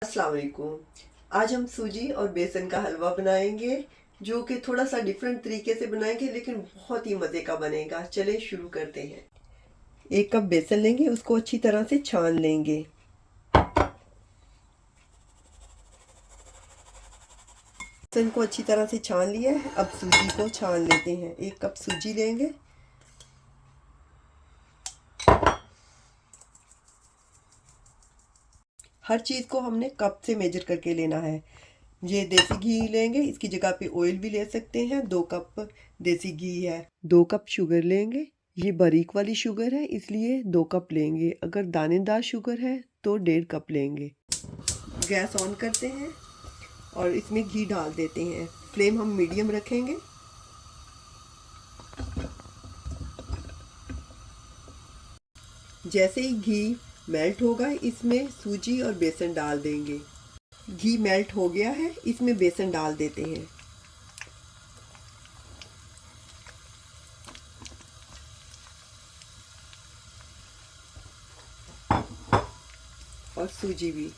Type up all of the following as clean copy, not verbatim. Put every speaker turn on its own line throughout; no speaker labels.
अस्सलाम वालेकुम। आज हम सूजी और बेसन का हलवा बनाएंगे जो कि थोड़ा सा डिफरेंट तरीके से बनाएंगे लेकिन बहुत ही मज़े का बनेगा। चलें शुरू करते हैं। 1 कप बेसन लेंगे, उसको अच्छी तरह से छान लेंगे। बेसन को अच्छी तरह से छान लिया है, अब सूजी को छान लेते हैं। 1 कप सूजी लेंगे। हर चीज़ को हमने कप से मेजर करके लेना है। ये देसी घी लेंगे, इसकी जगह पे ऑयल भी ले सकते हैं। 2 कप देसी घी है। 2 कप शुगर लेंगे। ये बारीक वाली शुगर है इसलिए 2 कप लेंगे। अगर दानेदार शुगर है तो 1.5 कप लेंगे। गैस ऑन करते हैं और इसमें घी डाल देते हैं। फ्लेम हम मीडियम रखेंगे। जैसे ही घी मेल्ट होगा इसमें सूजी और बेसन डाल देंगे। घी मेल्ट हो गया है, इसमें बेसन डाल देते हैं। और सूजी भी।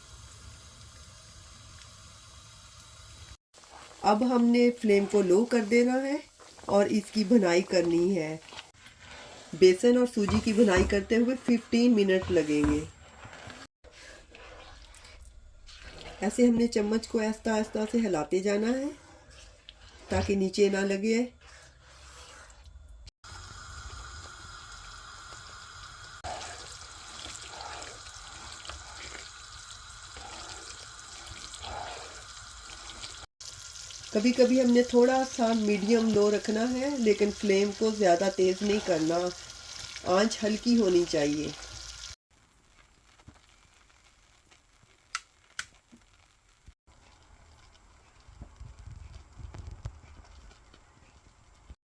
अब हमने फ्लेम को लो कर देना है और इसकी भुनाई करनी है। बेसन और सूजी की भुनाई करते हुए 15 मिनट लगेंगे। ऐसे हमने चम्मच को आहिस्ता आहिस्ता से हिलाते जाना है ताकि नीचे ना लगे। कभी कभी हमने थोड़ा सा मीडियम लो रखना है, लेकिन फ्लेम को ज़्यादा तेज़ नहीं करना। आंच हल्की होनी चाहिए।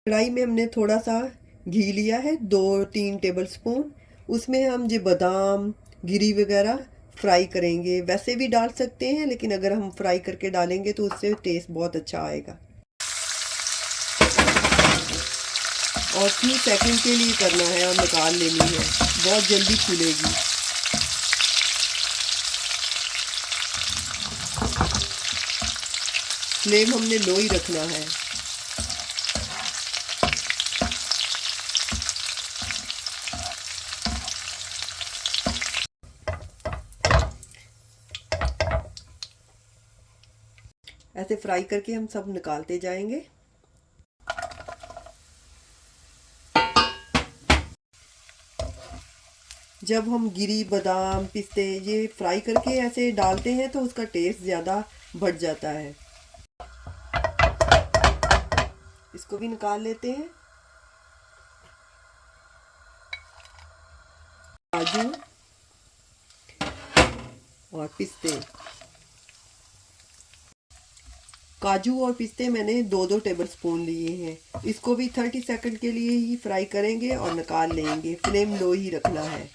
कढ़ाई में हमने थोड़ा सा घी लिया है, 2-3 टेबल स्पून। उसमें हम जो बादाम गिरी वगैरह फ्राई करेंगे। वैसे भी डाल सकते हैं लेकिन अगर हम फ्राई करके डालेंगे तो उससे टेस्ट बहुत अच्छा आएगा। और 3 सेकंड के लिए करना है और निकाल लेनी है, बहुत जल्दी फूलेगी। फ्लेम हमने लो ही रखना है। ऐसे फ्राई करके हम सब निकालते जाएंगे। जब हम गिरी बादाम पिस्ते ये फ्राई करके ऐसे डालते हैं तो उसका टेस्ट ज़्यादा बढ़ जाता है। इसको भी निकाल लेते हैं। काजू और पिस्ते। काजू और पिस्ते मैंने 2-2 टेबल स्पून लिए हैं। इसको भी 30 सेकंड के लिए ही फ्राई करेंगे और निकाल लेंगे। फ्लेम लो ही रखना है।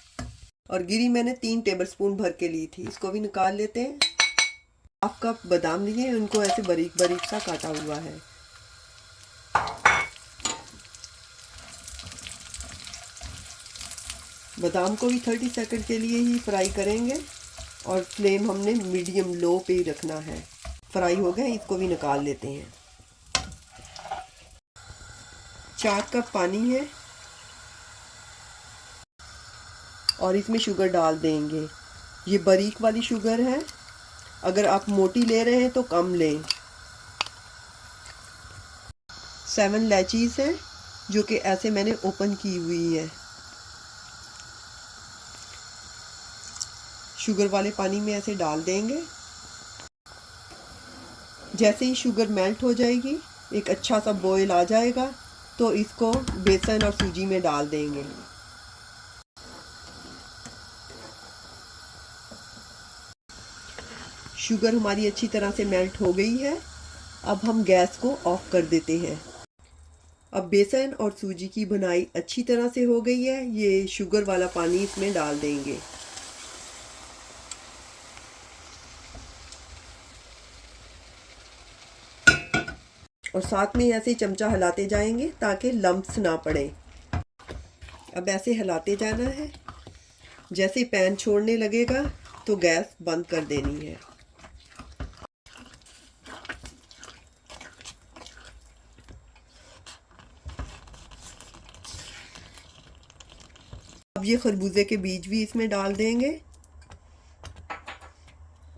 और गिरी मैंने 3 टेबल स्पून भर के ली थी, इसको भी निकाल लेते हैं। 1/2 कप बादाम लिए, उनको ऐसे बारीक बारीक सा काटा हुआ है। बादाम को भी 30 सेकंड के लिए ही फ्राई करेंगे और फ्लेम हमने मीडियम लो पे ही रखना है। फ्राई हो गए, इसको भी निकाल लेते हैं। 4 कप पानी है और इसमें शुगर डाल देंगे। ये बारीक वाली शुगर है, अगर आप मोटी ले रहे हैं तो कम लें। 7 इलायचीज़ है जो कि ऐसे मैंने ओपन की हुई है। शुगर वाले पानी में ऐसे डाल देंगे। जैसे ही शुगर मेल्ट हो जाएगी, एक अच्छा सा बॉयल आ जाएगा तो इसको बेसन और सूजी में डाल देंगे। शुगर हमारी अच्छी तरह से मेल्ट हो गई है। अब हम गैस को ऑफ कर देते हैं। अब बेसन और सूजी की भुनाई अच्छी तरह से हो गई है। ये शुगर वाला पानी इसमें डाल देंगे। और साथ में ऐसे चमचा हिलाते जाएंगे ताकि लम्प्स ना पड़े। अब ऐसे हिलाते जाना है। जैसे पैन छोड़ने लगेगा तो गैस बंद कर देनी है। अब ये खरबूजे के बीज भी इसमें डाल देंगे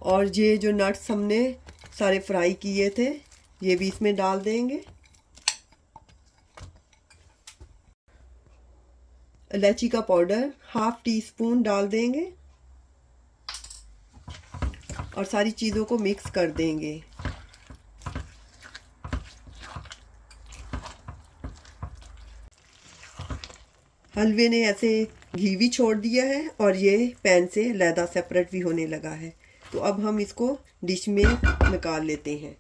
और ये जो नट्स हमने सारे फ्राई किए थे ये भी इसमें डाल देंगे। इलायची का पाउडर 1/2 टीस्पून डाल देंगे और सारी चीज़ों को मिक्स कर देंगे। हलवे ने ऐसे घी भी छोड़ दिया है और ये पैन से अलहदा सेपरेट भी होने लगा है। तो अब हम इसको डिश में निकाल लेते हैं।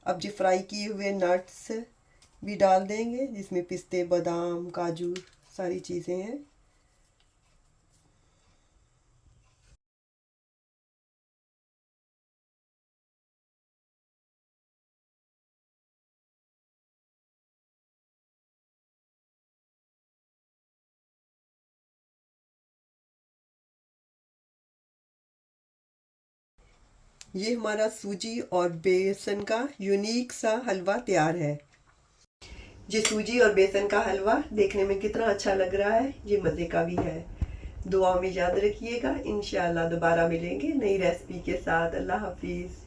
अब जो फ्राई किए हुए नट्स भी डाल देंगे जिसमें पिस्ते, बादाम, काजू सारी चीज़ें हैं। ये हमारा सूजी और बेसन का यूनिक सा हलवा तैयार है। ये सूजी और बेसन का हलवा देखने में कितना अच्छा लग रहा है, ये मज़े का भी है। दुआ में याद रखिएगा। इंशाल्लाह दोबारा मिलेंगे नई रेसिपी के साथ। अल्लाह हाफिज़।